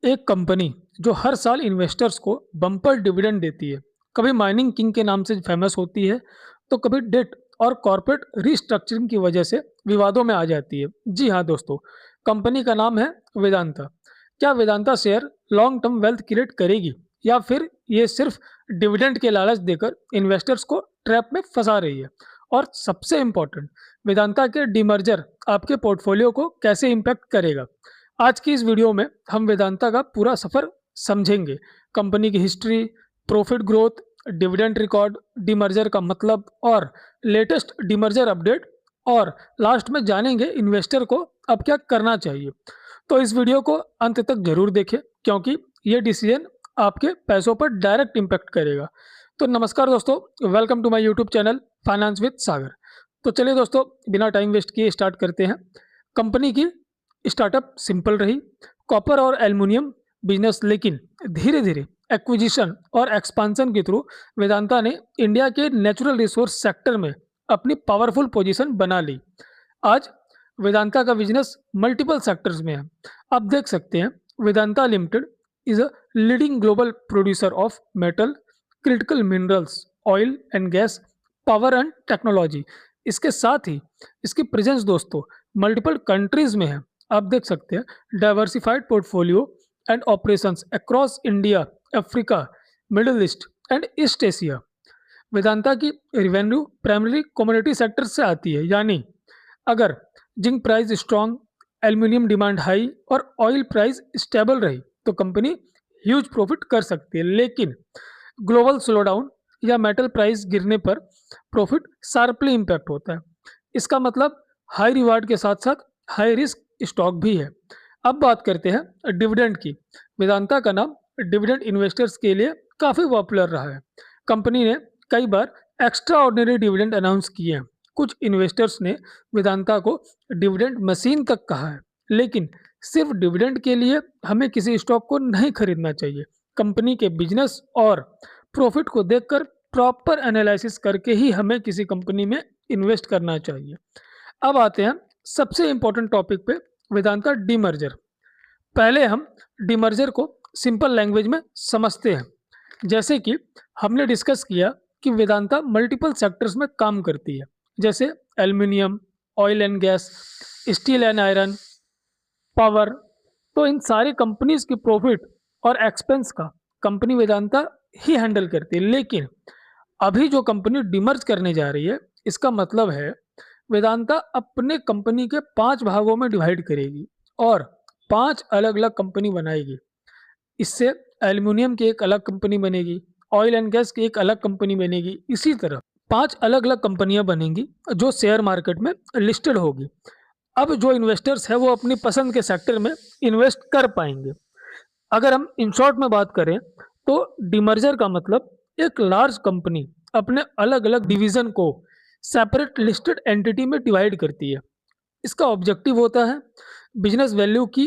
एक कंपनी जो हर साल इन्वेस्टर्स को बम्पर डिविडेंड देती है, कभी माइनिंग किंग के नाम से फेमस होती है, तो कभी डेट और कॉर्पोरेट रिस्ट्रक्चरिंग की वजह से विवादों में आ जाती है। जी हाँ दोस्तों, कंपनी का नाम है वेदांता। क्या Vedanta share long term wealth create करेगी या फिर ये सिर्फ डिविडेंड के लालच देकर इन्वेस्टर्स को ट्रैप में फंसा रही है? और सबसे इम्पोर्टेंट, वेदांता के डीमर्जर आपके पोर्टफोलियो को कैसे इम्पैक्ट करेगा? आज की इस वीडियो में हम वेदांता का पूरा सफर समझेंगे। कंपनी की history, profit growth, dividend record, demerger का मतलब और लेटेस्ट डीमर्जर अपडेट, और लास्ट में जानेंगे इन्वेस्टर को अब क्या करना चाहिए। तो इस वीडियो को अंत तक जरूर देखें, क्योंकि ये डिसीजन आपके पैसों पर डायरेक्ट इम्पैक्ट करेगा। तो नमस्कार दोस्तों, welcome to my YouTube channel finance with Sagar. तो चलिए दोस्तों, बिना टाइम वेस्ट किए स्टार्ट करते हैं। कंपनी की स्टार्टअप सिंपल रही, कॉपर और एल्युमिनियम बिजनेस, लेकिन धीरे धीरे एक्विजिशन और एक्सपांसन के थ्रू वेदांता ने इंडिया के नेचुरल रिसोर्स सेक्टर में अपनी पावरफुल पोजीशन बना ली। आज वेदांता का बिजनेस मल्टीपल सेक्टर्स में है। आप देख सकते हैं, Vedanta limited is a leading global producer of metal, critical minerals, oil and gas, power and technology. इसके साथ ही इसकी प्रेजेंस दोस्तों मल्टीपल कंट्रीज में है। आप देख सकते हैं diversified portfolio and operations across India, Africa, middle east and east Asia. Vedanta की रेवेन्यू प्राइमरी कम्युनिटी सेक्टर से आती है, यानी अगर zinc price strong, aluminium demand high और ऑयल प्राइस स्टेबल रही तो कंपनी ह्यूज प्रॉफिट कर सकती है। लेकिन ग्लोबल स्लोडाउन या मेटल प्राइस गिरने पर प्रॉफिट शार्पली इम्पैक्ट होता है। इसका मतलब हाई रिवार्ड के साथ साथ हाई रिस्क स्टॉक भी है। अब बात करते हैं डिविडेंड की। वेदांता का नाम डिविडेंड इन्वेस्टर्स के लिए काफ़ी पॉपुलर रहा है। कंपनी ने कई बार एक्स्ट्रा ऑर्डिनरी डिविडेंड अनाउंस किए हैं। कुछ इन्वेस्टर्स ने वेदांता को डिविडेंड मशीन तक कहा है, लेकिन सिर्फ डिविडेंड के लिए हमें किसी स्टॉक को नहीं खरीदना चाहिए। कंपनी के बिजनेस और प्रॉफिट को देखकर प्रॉपर एनालिसिस करके ही हमें किसी कंपनी में इन्वेस्ट करना चाहिए। अब आते हैं सबसे इंपॉर्टेंट टॉपिक पे, वेदांता डीमर्जर। पहले हम डीमर्जर को सिंपल लैंग्वेज में समझते हैं। जैसे कि हमने डिस्कस किया कि वेदांता मल्टीपल सेक्टर्स में काम करती है, जैसे aluminium, oil and gas, steel and iron, power. तो इन सारी कंपनीज की प्रॉफिट और एक्सपेंस का कंपनी वेदांता ही हैंडल करती है। लेकिन अभी जो कंपनी डिमर्ज करने जा रही है, इसका मतलब है वेदांता अपने कंपनी के 5 भागों में डिवाइड करेगी और 5 अलग अलग कंपनी बनाएगी। इससे एल्युमिनियम की एक अलग कंपनी बनेगी, ऑयल एंड गैस की एक अलग कंपनी बनेगी। इसी तरह 5 अलग अलग कंपनियां बनेंगी जो शेयर मार्केट में लिस्टेड होगी। अब जो इन्वेस्टर्स है वो अपनी पसंद के सेक्टर में इन्वेस्ट कर पाएंगे। अगर हम इन शॉर्ट में बात करें तो डिमर्जर का मतलब एक लार्ज कंपनी अपने अलग अलग डिवीजन को सेपरेट लिस्टेड एंटिटी में डिवाइड करती है। इसका ऑब्जेक्टिव होता है बिजनेस वैल्यू की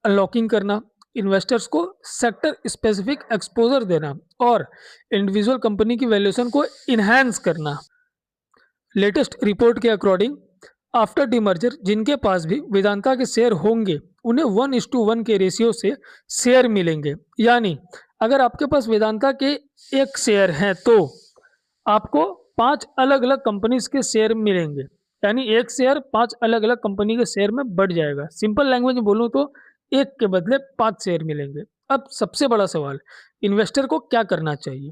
अनलॉकिंग करना, इन्वेस्टर्स को सेक्टर स्पेसिफिक एक्सपोजर देना और इंडिविजुअल कंपनी की वैल्यूएशन को इन्हांस करना। लेटेस्ट रिपोर्ट के अकॉर्डिंग आफ्टर डीमर्जर जिनके पास भी वेदांता के शेयर होंगे, उन्हें 1:1 के रेशियो से शेयर मिलेंगे। यानी अगर आपके पास वेदांता के एक शेयर हैं तो आपको 5 अलग अलग कंपनीज के शेयर मिलेंगे। यानी एक शेयर 5 अलग अलग कंपनी के शेयर में बढ़ जाएगा। सिंपल लैंग्वेज में बोलूँ तो एक के बदले 5 शेयर मिलेंगे। अब सबसे बड़ा सवाल, इन्वेस्टर को क्या करना चाहिए?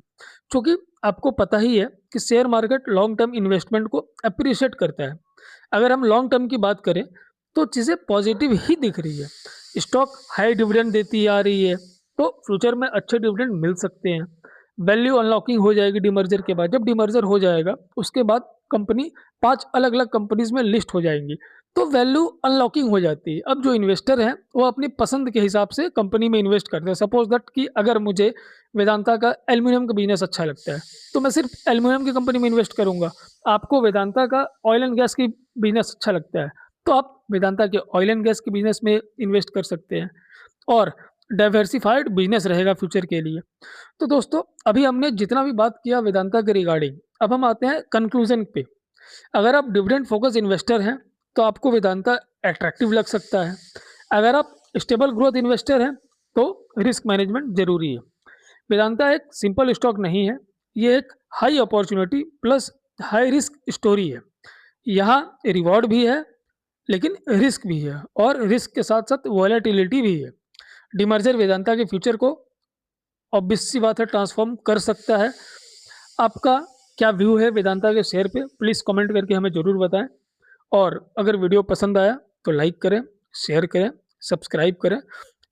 क्योंकि आपको पता ही है कि share market long term investment को अप्रिशिएट करता है। अगर हम लॉन्ग टर्म की बात करें तो चीज़ें पॉजिटिव ही दिख रही है। स्टॉक हाई डिविडेंड देती आ रही है, तो फ्यूचर में अच्छे डिविडेंड मिल सकते हैं। वैल्यू अनलॉकिंग हो जाएगी डीमर्जर के बाद। जब डीमर्जर हो जाएगा उसके बाद कंपनी 5 अलग अलग कंपनीज में लिस्ट हो जाएंगी, तो वैल्यू अनलॉकिंग हो जाती है। अब जो इन्वेस्टर हैं वो अपनी पसंद के हिसाब से कंपनी में इन्वेस्ट करते हैं। सपोज दैट कि अगर मुझे वेदांता का एल्युमिनियम का बिजनेस अच्छा लगता है तो मैं सिर्फ एल्युमिनियम की कंपनी में इन्वेस्ट करूंगा। आपको वेदांता का ऑयल एंड गैस की बिजनेस अच्छा लगता है तो आप वेदांता के ऑयल एंड गैस के बिजनेस में इन्वेस्ट कर सकते हैं, और डाइवर्सिफाइड बिजनेस रहेगा फ्यूचर के लिए। तो दोस्तों, अभी हमने जितना भी बात किया वेदांता के रिगार्डिंग, अब हम आते हैं कंक्लूजन पे। अगर आप डिविडेंड फोकस इन्वेस्टर हैं तो आपको वेदांता अट्रैक्टिव लग सकता है। अगर आप स्टेबल ग्रोथ इन्वेस्टर हैं तो रिस्क मैनेजमेंट जरूरी है। वेदांता एक सिंपल स्टॉक नहीं है, ये एक high opportunity plus high risk story है। यहाँ रिवॉर्ड भी है लेकिन रिस्क भी है, और रिस्क के साथ साथ वॉलेटिलिटी भी है। डिमर्जर वेदांता के फ्यूचर को ऑब्वियस सी बात है ट्रांसफॉर्म कर सकता है। आपका क्या व्यू है वेदांता के शेयर पे, प्लीज़ कमेंट करके हमें ज़रूर बताएं। और अगर वीडियो पसंद आया तो लाइक करें, शेयर करें, सब्सक्राइब करें,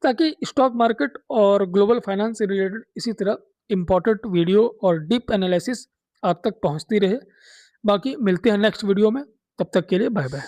ताकि स्टॉक मार्केट और ग्लोबल फाइनेंस से रिलेटेड इसी तरह इम्पोर्टेंट वीडियो और डीप एनालिसिस आप तक पहुंचती रहे। बाकी मिलते हैं नेक्स्ट वीडियो में, तब तक के लिए बाय बाय।